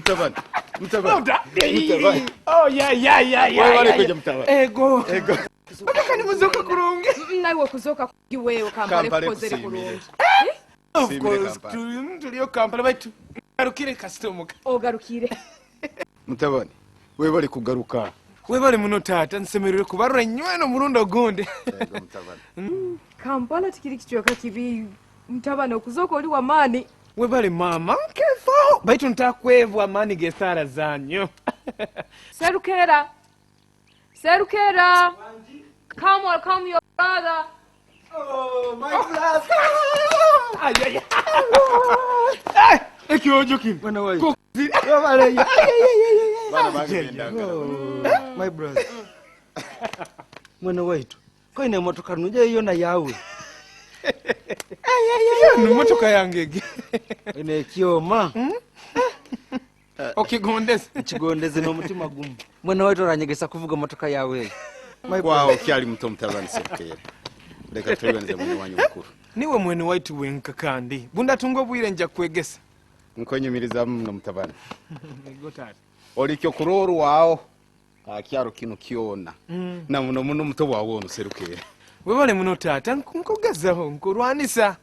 Mtabani. Oh yeah. Wale kuja mtabani. Ego. Nataka nimuzoka kurungi. Naiwe kuzoka kugiwewe Kampala kozere kurungi. Of course, tuliyo Kampala baitu. Garukire kastomuka. Ogarukire. Mtabani. Webale kugaruka. Webale muno tata nsemerere kubarura nyweno murundo gonde. Ego mtabani. Kampala tikiri kichoka kibi mtabani okuzoka oli wamani. Webale mama kefo. Baitu ntakwevwa amani gesara zanyo. Serukera. Come your brother. Oh, my brother. Ay. Ay, ekyojo kim. Bwana wewe. Bwana bagenda. My brother. Mwana wetu. Kwa ine motoka nuje yona yawe. Ni motoka yangege. Ine kioma. Okigondeze. Chigondeze no mutima gumu. Mwana wetu aranyegesa kuvuga motoka yawe. Wow, kyali muto Mtabani Serukera. Leka tuwenze mwana wanyu mukuru. Niwe mwene waitu wenka kandi. Bunda tungo bwire nja kwegesa. Nkonyumiriza mno Mtabani. Ego tata. Olikyo kuroru wao. Akyaro kino kiona. Na muno muto wawono Serukera. Webale muno tata nkugezaho nkurwanisa.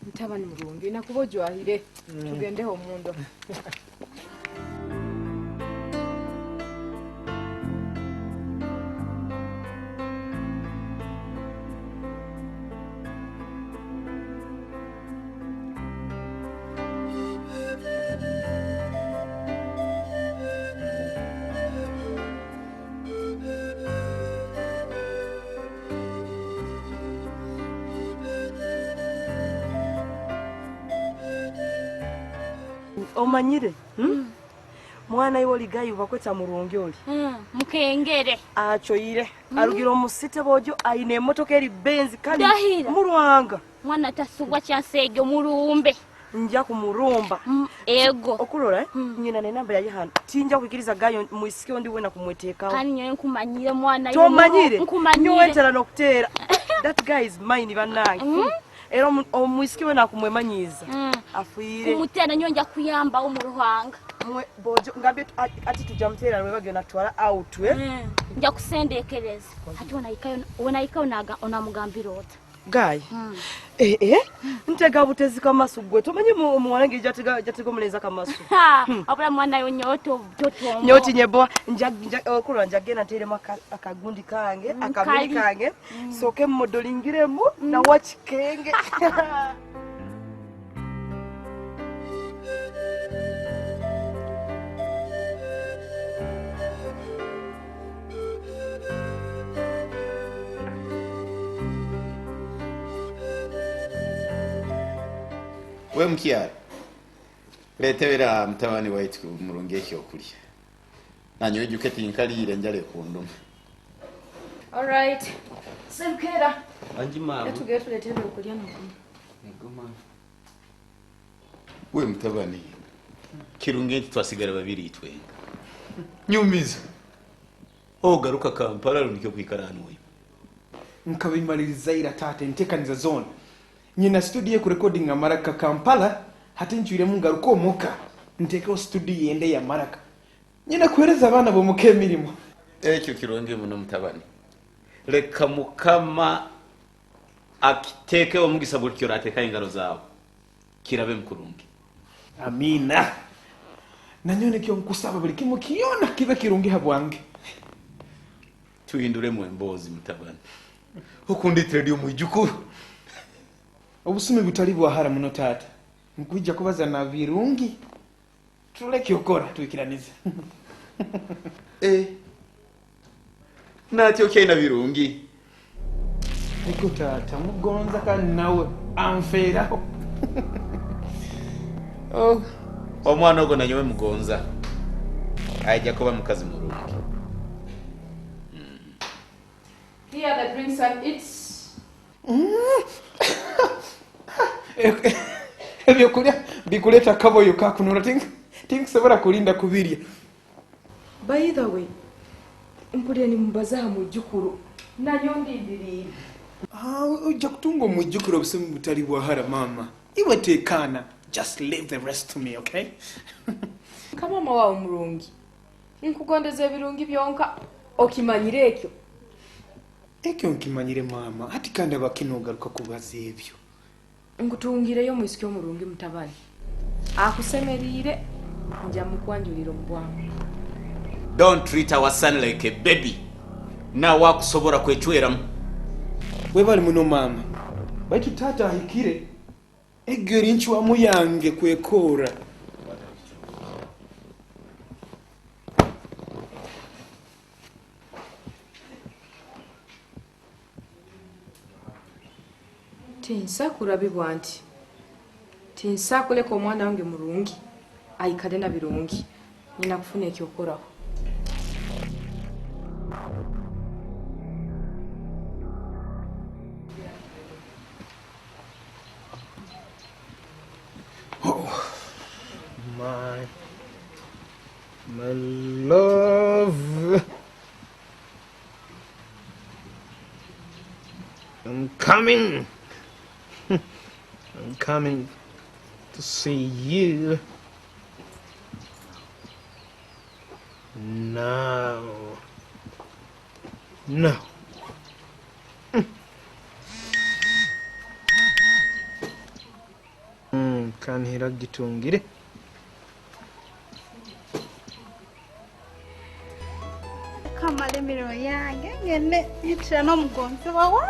Mtabani murungi nakubojwahire. Tugendeho mundo. Omanyire mwana iwo ligayi bakweta murungi oli mukengere achoire arugiro musite bojo aine motoka eri Benz kali Dahira. Murwanga mwana tasubwa chansege murumbe njya kumurumba ego okulora nyina ne namba yaje hano tinja kwikiriza gayo muisike ndi wena kumweteka kandi nyowe nkumanyire mwana to manyire nyowe nkumanyire tera nokutera that guy is mine banange era omuisike wena kumwemanyiza afuire kumutera nyonja kuyamba mu ruhanga mwe bojo ngabye ati tujamtera rwe bagyo natwara out njya kusendekereza ati wona ikayo naga onamugambira ota Guy. Ntega butezi kamasu gwe. Tomanyi muwala ngi jatega omulenzi akamasu. Wabula mwana yo nyoto totombo. Nyoti nyebo okulwa njagenda nteremu akagundi kange, akamuli kange. Soke mmodolingiremu na wachikenge. We mkiara letebera mtabani waitu mulungi ekyokulya nanyo ejuketi nkalire njale kunduma. All right. Semkera. Anji mama. Tugetu letebera okulya nako. Ngoma. We mtabani kirungi twasigara babiri itwe nyumiza ogaruka Kampala lunikyo kwikarana oyo nkabimaliriza ira tate ntekaniza zone nyina studio ku recording amaraka Kampala hati nchwire mungaruka omuka nteka studio yende ya maraka nyina kuereza abana bo mukemirimo ekyo kirungi muno mtabani leka mukama akiteke omugisa bulkyo rateka ingaro zawo kirabe mkurungi. Amina. Nanyone kyo nkusaba buli kimu kiona kibe kirungi habwange. Tuhindure mu embozi mtabani. Okundi radio mwijukuru. Obusumi butali bwahara muno tata. Nkwijja kubaza na virungi. Tuleke okora tuikiranize. Natyo kena virungi. Eko tata mugonza kandi nawe amferaho. Oh, omwana ogo nanyowe mugonza ajja kuba mukazi mulungi. Here the drinks and eats. Ebyo kulya bikuleta kaboyo kakunura tinkusobola kulinda kubirya. By the way, mpulira ni mbaza mujukuru nanyondiriri. Ujja kutunga omujjukiro obusumi butali bwahara mama. Iwe tekana. Just leave the rest to me, okay? Kama mama wa mulungi. Nkugondeze birungi byonka okimanyire ekyo. Ekyo nkimanyire mama. Hati kandi abakinogaruka kubaza ebyo. Ngutungireyo mwisiki omulungi mutabani. Akusemerire nja mukwanjulira omubwangu. Don't treat our son like a baby. Na wakusobora kwechweramu. We bali muno mama. Baitu tata ahikire. Egeri nchwa muyange kwekora. Tinsa kurabibwa nti. Tinsa kuleka omwana wange mulungi. Ayikade na birungi. Nina kufuna ekyokoraho. My love. I'm coming. I'm coming to see you. Now. No. Kanhira gitungire. Kamale miro yange ngene yitira no mugonzi wawe.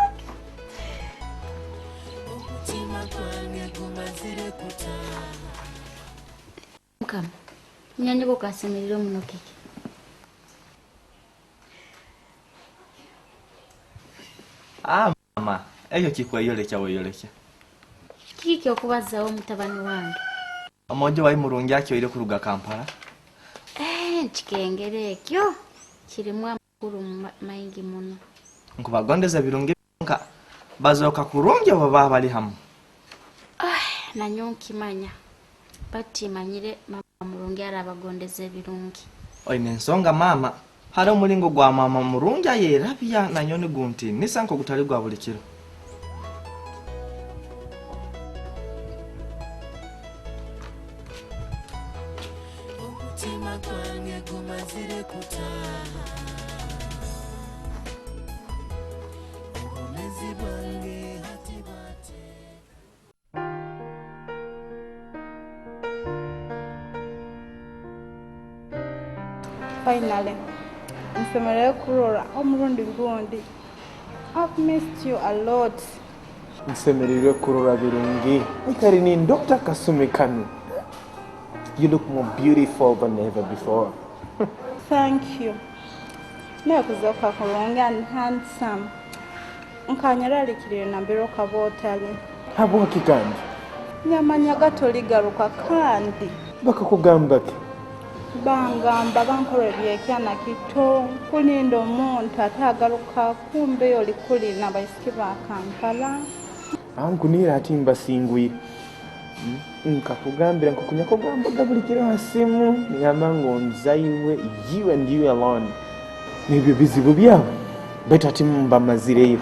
Mukama. Nyanje ko kasemerero muno kiki. Mama, eyo kikweyolekya weyolecha. Kiki okubazawo mutabani wange. Omojo wayi mulungi akyoire kuruga Kampala. Kikengere ekyo kirimu amakulu mayingi muno. Nkubagondeza birungi nka bazoka kurungi abo bali hamu. Nanyo nkimanya. Bati manyire mama mulungi arabagondeza birungi. Oyine ensonga mama. Haro mulingo gwa mama mulungi ayerabya nanyo ni gunti nisanko gutali gwa bulikiro. Umutima gwange gumazire kutaha. Ubonezi bwange hati Finally, nsemerere kurora omurundi gundi. I've missed you a lot. Nsemerere kurora birungi. Ikari ni Dr. Kasumi Kanu. You look more beautiful than ever before. Thank you. Nekuzoka kulonga and handsome. Nkanyaralikire na mbiro kabotali. Habo kikandi. Nyamanya gatoligaruka kandi. Bakakugamba ki? Bangamba bankora byekyana kito kulinda omuntu atagaruka kumbe oli kuli na baisiki ba Kampala. Ankunira ati mbasingwire. Nkakugambira nkukunya kugamba gabulikira hasimu ngamba ngo nzaiwe you and you alone. Nibyo bizibu byabo. Beto ati mba mazireyo.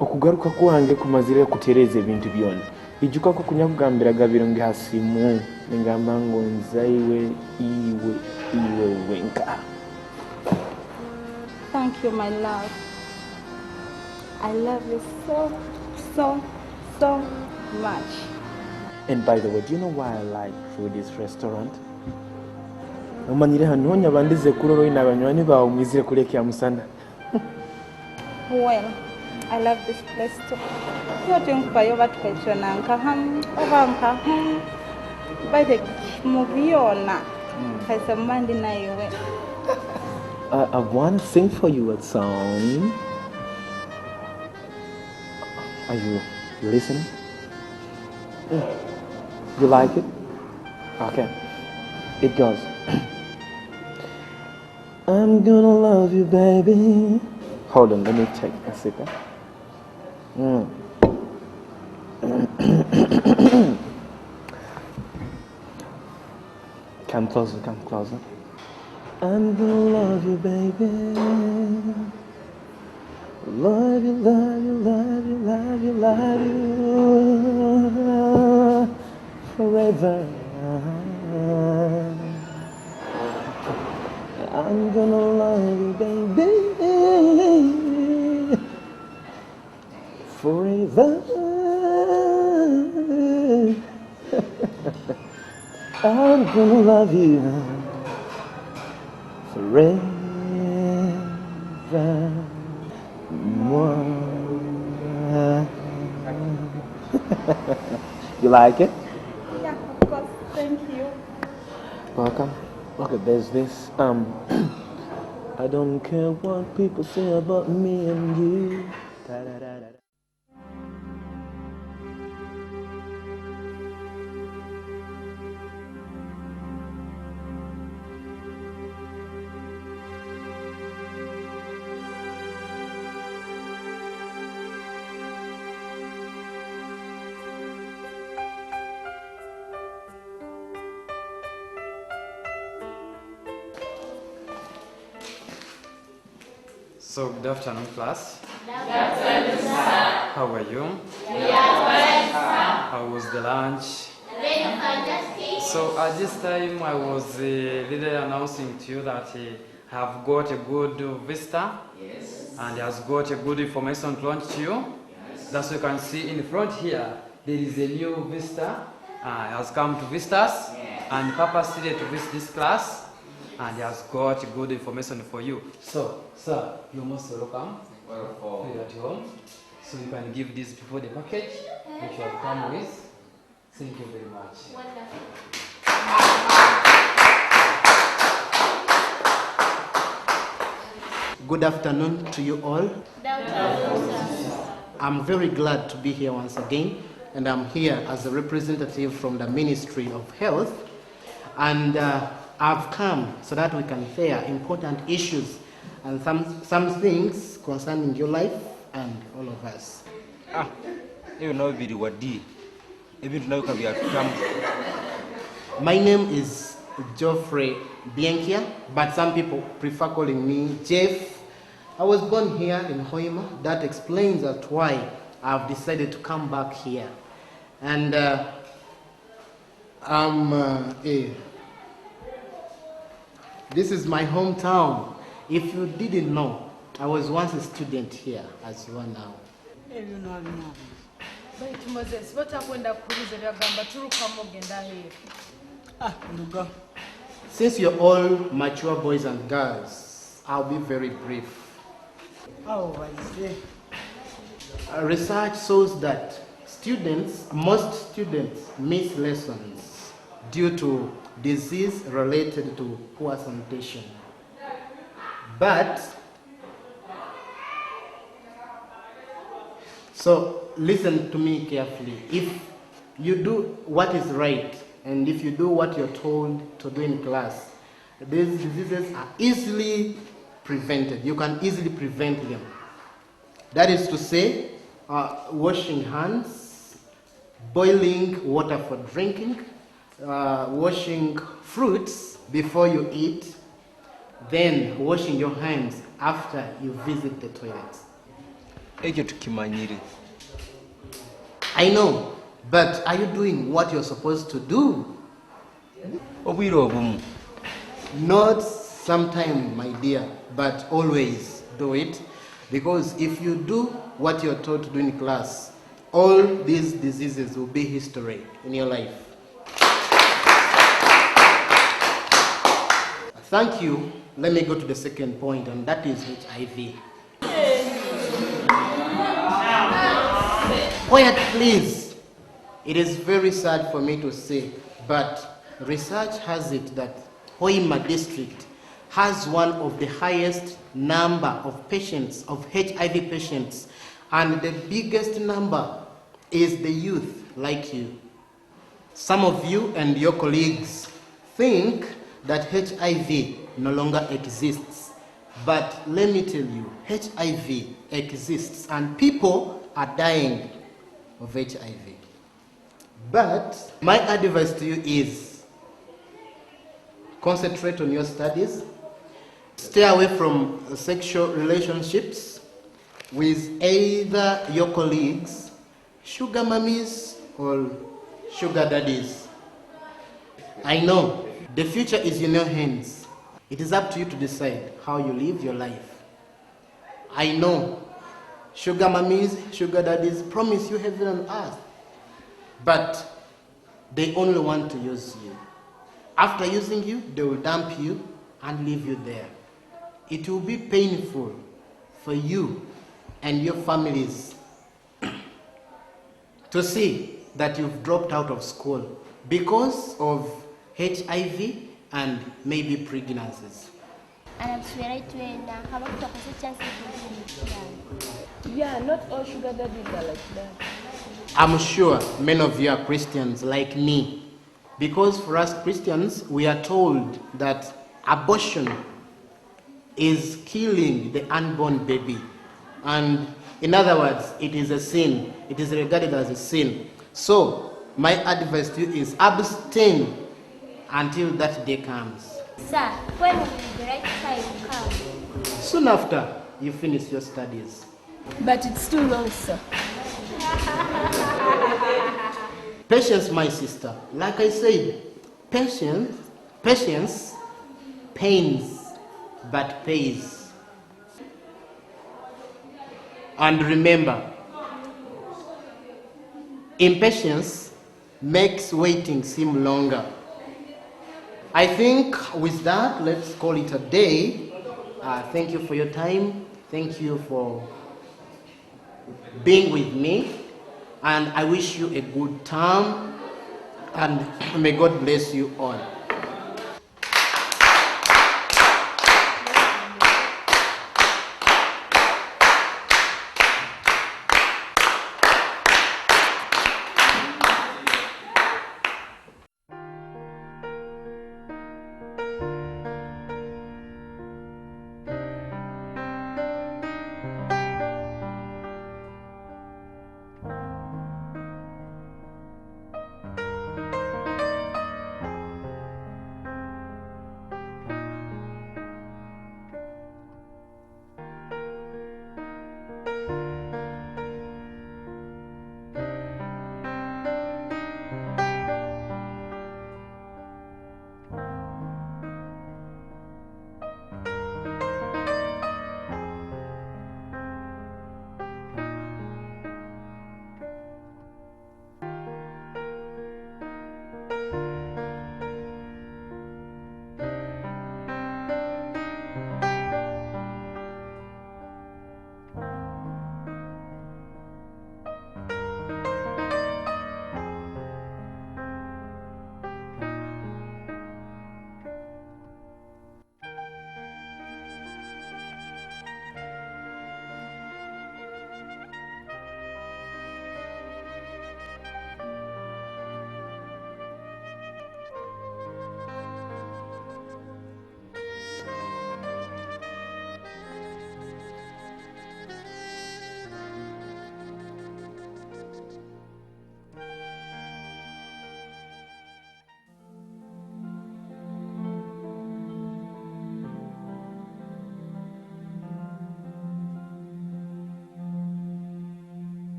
Okugaruka kwange ku mazire kutereza ebintu byona. Ijuka ko kunya kugambira gabirungi hasimu ngamba ngo nzaiwe iwe wenka. Thank you, my love. I love you so much. And by the way, do you know why I like Foodie's restaurant? Umanyire hanonya bandize kuroro ina banywani bawo mwizire kuleke ya musana. Well, I love this place too. Yote nkupayo batukaichona nka by the mubiona kaisa mandi na iwe. I want to sing for you a song. Are you listening? You like it? Okay. It goes. I'm gonna love you, baby. Hold on, let me take a second. Come closer, come closer. I'm gonna love you, baby. Love you, love you, love you, love you, love you forever. I'm gonna love you, baby, forever. I'm gonna love you forever. You like it? Yeah, of course. Thank you. Welcome. Okay, there's this. I don't care what people say about me and you. Da-da-da-da. So, good afternoon, class. Good afternoon, sir. How are you? We are fine, sir. How was the lunch? Very fantastic. So, at this time, I was really announcing to you that I have got a good visitor. Yes. And he has got a good information to launch to you. Yes. That's what you can see in front here. There is a new visitor. He has come to visit us. Yes. And purposely to visit this class. And he has got good information for you. So, sir, you're most welcome. Welcome. You're at home. So you can give these people the package which you have come with. Thank you very much. Wonderful. Good afternoon to you all. Good afternoon, sir. I'm very glad to be here once again, and I'm here as a representative from the Ministry of Health. And I've come so that we can share important issues and some things concerning your life and all of us. My name is Geoffrey Bianchia, but some people prefer calling me Jeff. I was born here in Hoima. That explains that why I've decided to come back here. And this is my hometown. If you didn't know, I was once a student here, as you are now. Since you're all mature boys and girls, I'll be very brief. Oh, I see. Research shows that most students miss lessons due to disease related to poor sanitation. So listen to me carefully. If you do what is right, and if you do what you're told to do in class, these diseases are easily prevented. You can easily prevent them. That is to say, washing hands, boiling water for drinking, washing fruits before you eat, then washing your hands after you visit the toilet. I know, but are you doing what you're supposed to do? Not sometime, my dear, but always do it. Because if you do what you're taught to do in class, all these diseases will be history in your life. Thank you. Let me go to the second point, and that is HIV. Quiet, please. It is very sad for me to say, but research has it that Hoima district has one of the highest number of patients, of HIV patients, and the biggest number is the youth like you. Some of you and your colleagues think that HIV no longer exists, but let me tell you, HIV exists and people are dying of HIV. But my advice to you is concentrate on your studies. Stay away from sexual relationships with either your colleagues, sugar mummies, or sugar daddies. I know the future is in your hands. It is up to you to decide how you live your life. I know sugar mummies, sugar daddies promise you heaven on earth, but they only want to use you. After using you, they will dump you and leave you there. It will be painful for you and your families to see that you've dropped out of school because of HIV and maybe pregnancies. Yeah, not all sugar daddies are like that. I'm sure many of you are Christians like me, because for us Christians, we are told that abortion is killing the unborn baby. And in other words, it is a sin. It is regarded as a sin. So, my advice to you is abstain until that day comes. Sir, when will the right time come? Soon after you finish your studies. But it's too long, sir. Patience, my sister. Like I said, patience pains but pays. And remember, impatience makes waiting seem longer. I think with that, let's call it a day. Thank you for your time. Thank you for being with me. And I wish you a good time. And may God bless you all.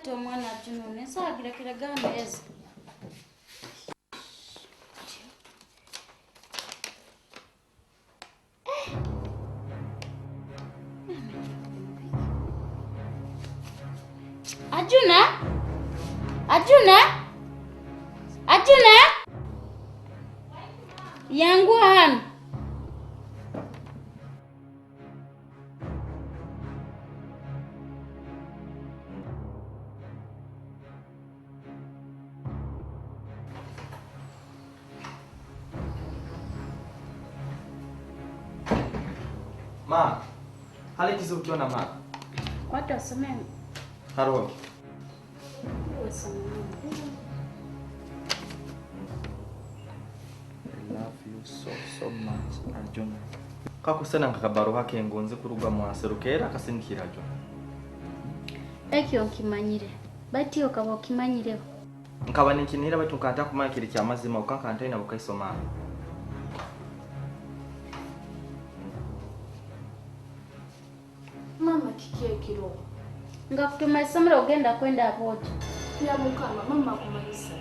Ate omwana Juno nesaagirekera gameza. Ajuna yangu hano. Mama, hali kizu ukiona mama? Watu wasomeni. Haro. Wasomeni. I love you so much, Arjuna. Kakusena nkakabaro hake ngonze kurugwa mwaserukera akasindikira jo. Ekyo nkimanyire. Bati okaba okimanyireho. Nkaba ninkinira batu nkanta kumanya kiri kya mazima ukankanta ina bukaisoma. Mama kikekiro. Ngakutuma isomero ogenda kwenda abojo. Ya mukama mama kumanyisa.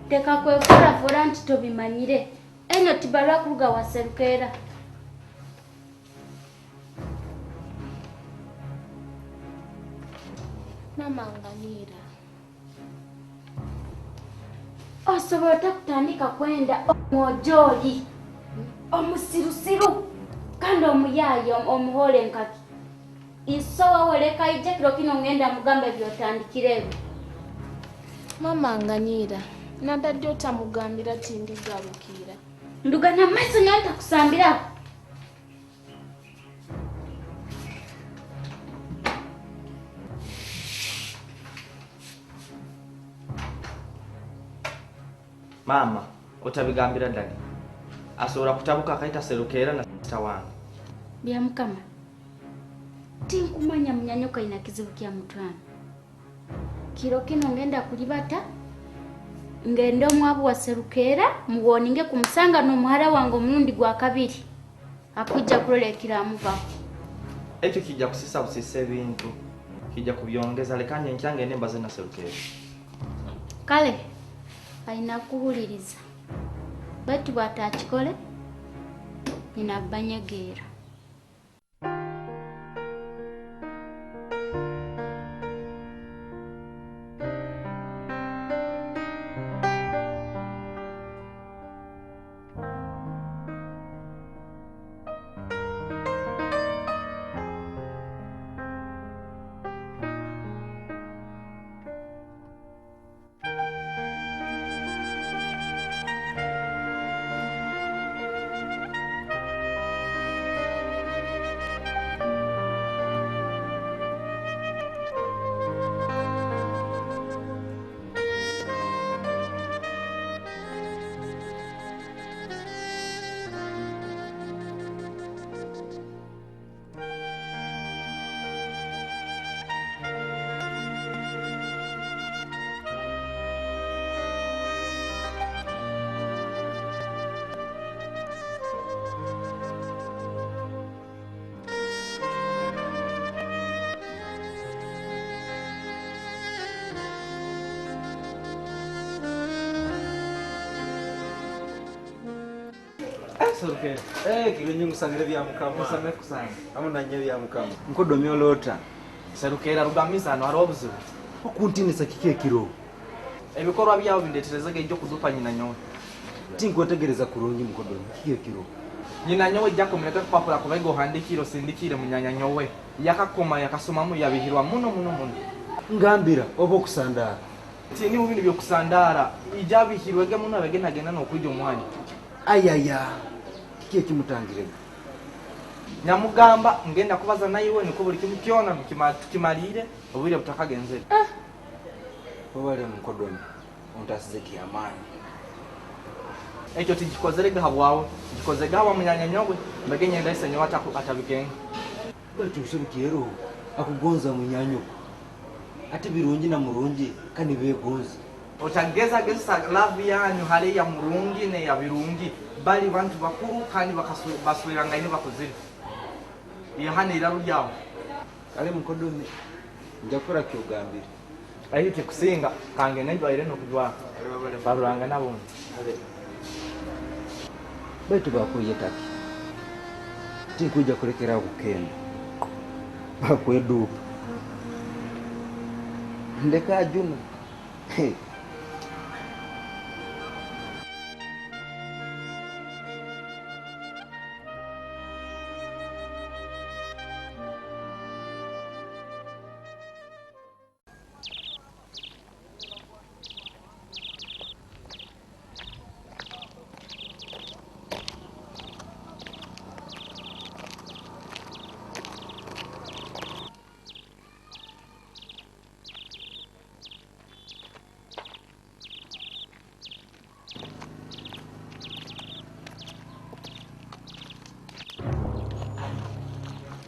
Teka kwekora volanti tobimanyire. Enyo tibalwa kuruga waserukera. Mama nganira. Osobola kutandika kwenda omwojoli. Omusirusiru. Kandi omuyayo omuhole nkaki. Isowa weleka ije kiro kino ngenda mugambe byotandikirebe. Mama nganyira. Nadadde otamugambira tindigalukira. Ndugana maiso nyanta kusambira. Mama, otabigambira ndali. Asobola kutabuka akaita serukera na sister wange. Bya mukama. Tinkumanya munyanyoka ina kizibu kya mutwana. Kiro kino ngenda kulibata. Ngendo mwabu wa serukera muwoninge kumusanga no muhara wange omulundi gwa kabiri. Akujja kulolekira amuva. Ekyo kijja kusisa busise ebintu. Kijja kubyongeza lekanye nkyange nembaze na serukera. Kale aina kuhuliriza. Batu batakikole nina banyegeera. Serukera. Kinyungu sangire bya mukama. Musame kusanga. Amuna nyewe bya mukama. Nkodomyo lota. Serukera rugamiza no arobuzo. Okuntinisa kikekiro. Ebikorwa byawo bindeterezege ijjo kudupa nyina nyowe. Tinkotegereza kurungi mukodomyo kikekiro. Nyina nyowe jako muleka kupapula kubego handikiro sindikire munyanya nyowe. Yakakoma yakasomamu yabihirwa muno. Ngambira obo kusandara. Tini ubindi byo kusandara. Ijabihirwege muno abegena gena no kwijjo mwanya. Ayaya. Kiki kimutangirega. Nyamugamba ngenda kubaza nayiwe niko buli kimu kyona kimalire obwire butakagenzera. Obale mukodomyo. Ontasize kiyamani. Ekyo tikikozerega habwawe. Gikozega wa munyanya nyowe mbegenye ndaise nyo atabigenga. Bwetu usubikiro akugonza munyanyo. Ati birungi na murungi kani begonza. Otageza gesa love yanyu hali ya murungi ne ya birungi bali bantu bakuru kandi basubiranga ine bakuzira. Iyo hane iraru yawo. Kale mukodomyo. Njakora kyogambira. ayite kusinga kange naitwaire nokugwa balulanga nabo baitu bakuye taki tikuja kulekera kukenda bakweduka ndeka Juma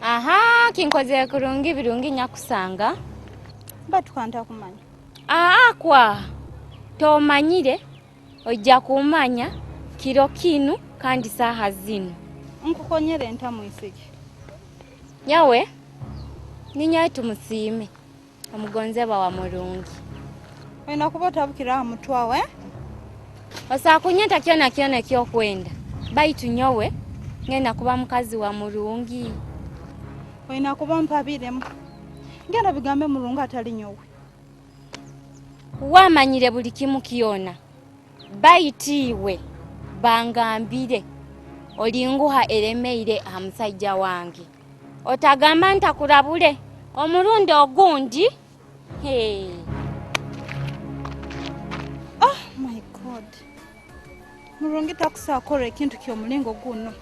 Aha, kinkoze kurungi birungi nyakusanga. Batukanta kumanya. Kwa. Tomanyire ojja kumanya kiro kinu kandi saha zino. Nkukonyere ntamu isiki. Nyawe ninya tumusime omugonzeba wa mulungi. Wena kubota bukira mutwawe. Osa kunyeta kyona kyo kwenda. Baitu nyowe ngenda kuba mukazi wa mulungi. Wena kuba mpabiremu. Ngenda bigambe mulungu atali nyowe. Wamanyire buli kimu kiona. Baitiwe bangambire olinguha elemeire amusajja wange. Otagamba ntakulabule omulundi ogundi. Hey. Oh my God. Mulungu takusakora ekintu kyomulingo guno.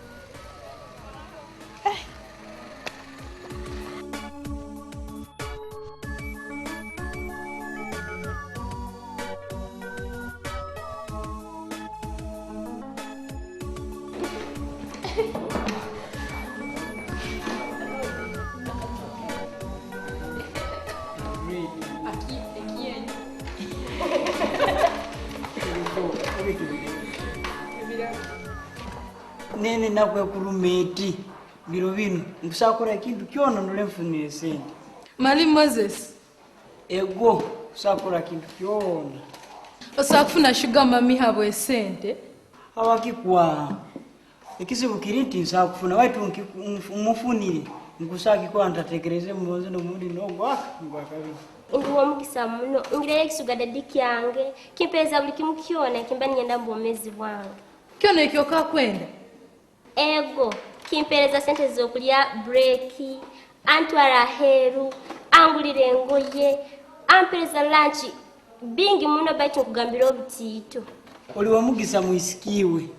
Nene nakwe kurumeti biro bino nkusakora ikintu kyona nolemfunire sente. Mali Moses Ego sakora kintu kyona. Osakufuna shuga mami habo esente. Hawakikwa. Ikizibu kirinti nsakufuna waitu umufunire. Nkusaki kwa ntatekereze mboze no muri no gwaka ngwakabi. Nguwo mukisa muno ngire ekisuga dadiki yange kimpeza buli kimu kyona kimba nyenda mbomezi bwange. Kyona ekyo ka kwenda. Ego kimpereza sente zokulya breaki antwara heru angulire ngoye ampereza lunch bingi muno baitu kugambira obutito. Oli wa mugisa muisikiwe.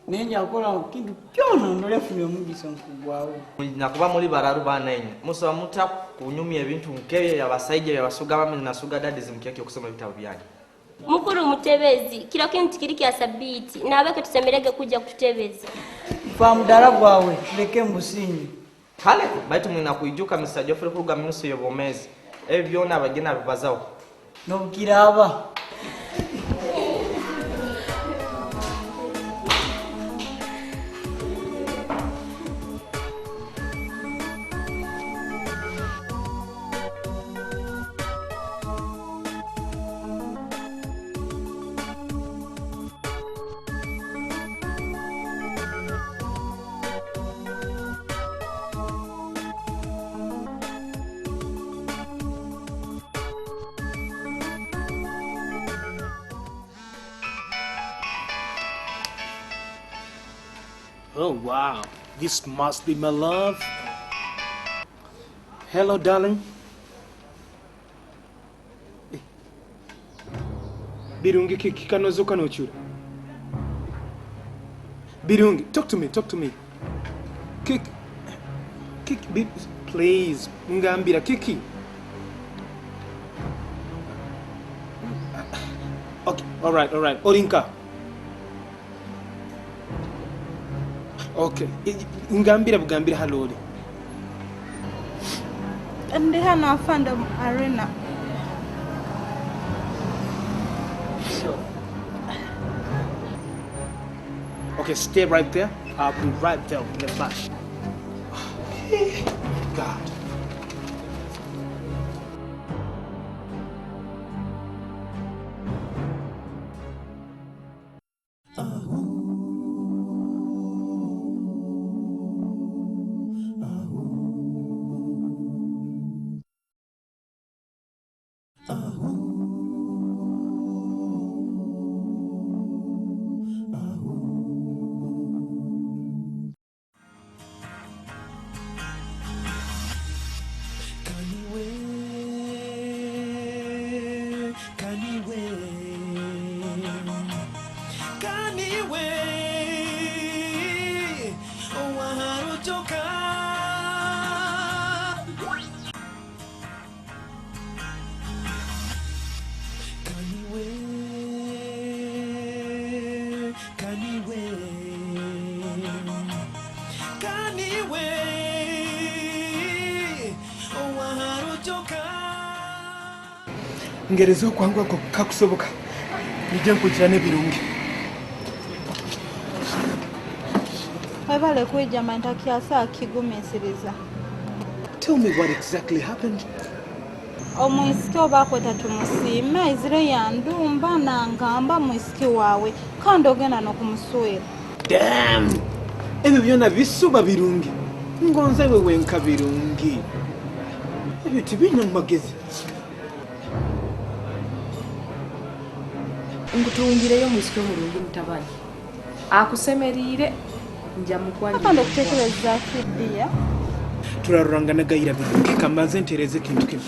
Nenja akola kintu kyona ndolefune mugisa nkugwawo. Nakuba muri bararu banenye. Musa muta kunyumya ebintu nkeye yabasaije yabasuga bamwe nasuga dadi zimkiyake okusoma ibitabo byange. Mukuru mutebezi kila kintu kiri kya sabiti nabeke tusemerege kuja kututebeza. Fa mudara gwawe leke musinyi. Kale baitu mwina kuijuka Mr. Geoffrey kuruga minusu yobomezi. Ebyona abagena bibazaho. No kiraba. Oh, wow. This must be my love. Hello, darling. Birungi kikanozo kanochura. Birungi, talk to me. Kik, please. Ngambira kiki. Okay, all right. Orinka. Okay. Ngambira bugambira haloli. Ndi hano afanda arena. Okay, stay right there. I'll be right there in a flash. God. ngereza okwangu ako kakusoboka nijja nkugira n'ebirungi webale kwijama ntakyasa akigumisiriza. Tell me what exactly happened. Omwisiki obakweta tumusiime izire yandumba nangamba mwisiki waawe kandi ogenda n'okumuswera. Damn! Ebyo byonna bisuba birungi ngonze wewe nka birungi ebyo tibina mu magezi. Ngutungireyo mwisiki omulungi mutabani akusemeriire nja mukwanja kandi okutekereza kidiya turaruranga nagayira birungi kamaze ntereze kintu kimwe.